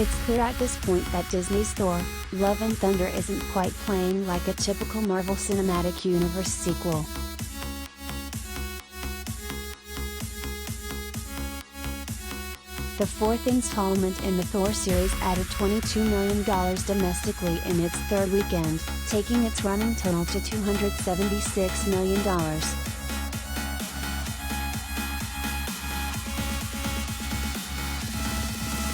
It's clear at this point that Disney's Thor, Love and Thunder isn't quite playing like a typical Marvel Cinematic Universe sequel. The fourth installment in the Thor series added $22 million domestically in its third weekend, taking its running total to $276 million.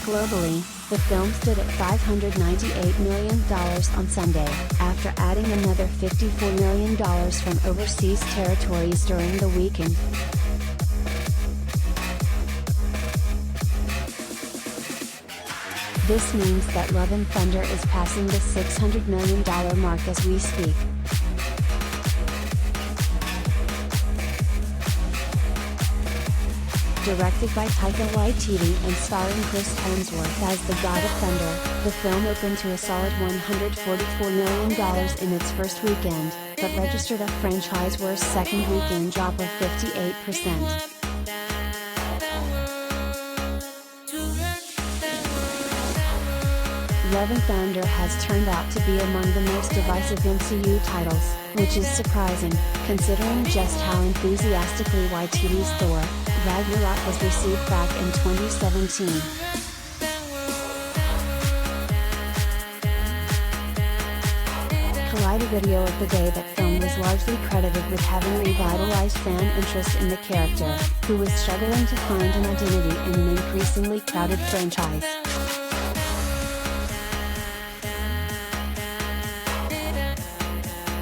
Globally, the film stood at $598 million on Sunday, after adding another $54 million from overseas territories during the weekend. This means that Love and Thunder is passing the $600 million mark as we speak. Directed by Taika Waititi and starring Chris Hemsworth as the God of Thunder, the film opened to a solid $144 million in its first weekend, but registered a franchise-worst second weekend drop of 58%. Love and Thunder has turned out to be among the most divisive MCU titles, which is surprising, considering just how enthusiastically Waititi's Thor, Ragnarok was received back in 2017. Collider Video of the day that film was largely credited with having revitalized fan interest in the character, who was struggling to find an identity in an increasingly crowded franchise.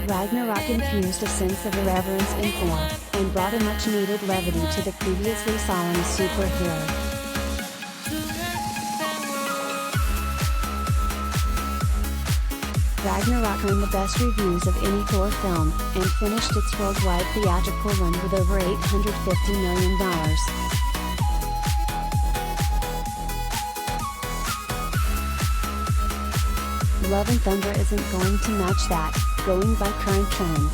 Ragnarok infused a sense of irreverence in Thor, and brought a much-needed levity to the previously solemn superhero. Ragnarok earned the best reviews of any Thor film, and finished its worldwide theatrical run with over $850 million. Love and Thunder isn't going to match that, going by current trends.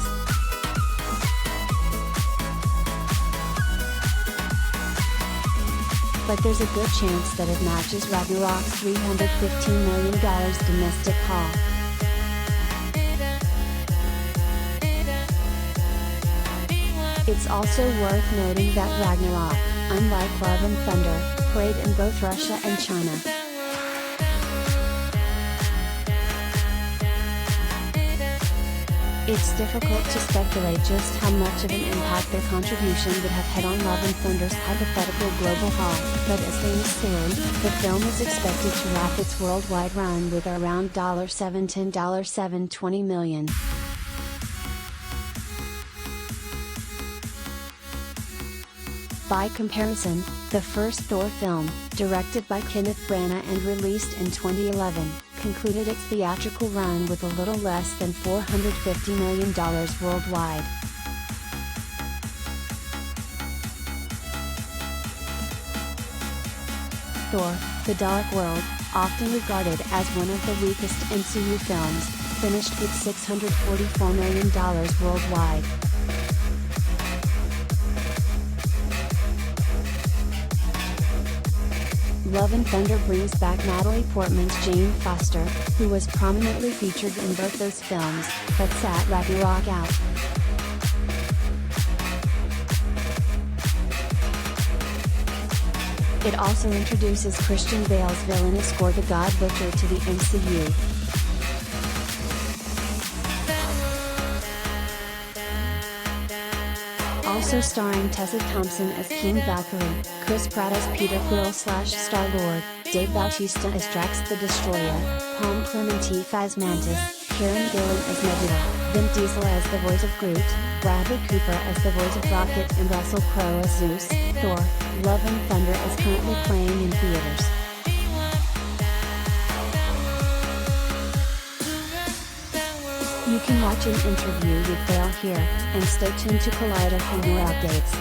But there's a good chance that it matches Ragnarok's $315 million domestic haul. It's also worth noting that Ragnarok, unlike Love and Thunder, played in both Russia and China. It's difficult to speculate just how much of an impact their contribution would have had on Love and Thunder's hypothetical global haul, but as things stand, the film is expected to wrap its worldwide run with around $720 million. By comparison, the first Thor film, directed by Kenneth Branagh and released in 2011, concluded its theatrical run with a little less than $450 million worldwide. Thor, The Dark World, often regarded as one of the weakest MCU films, finished with $644 million worldwide. Love and Thunder brings back Natalie Portman's Jane Foster, who was prominently featured in both those films, but sat Ragnarok out. It also introduces Christian Bale's villainous Gore the God Butcher to the MCU. Also starring Tessa Thompson as King Valkyrie, Chris Pratt as Peter Quill/Star-Lord, Dave Bautista as Drax the Destroyer, Palm Clemente as Mantis, Karen Gillan as Nebula, Vin Diesel as the voice of Groot, Bradley Cooper as the voice of Rocket and Russell Crowe as Zeus. Thor, Love and Thunder is currently playing in theaters. You can watch an interview with Bale here, and stay tuned to Collider for more updates.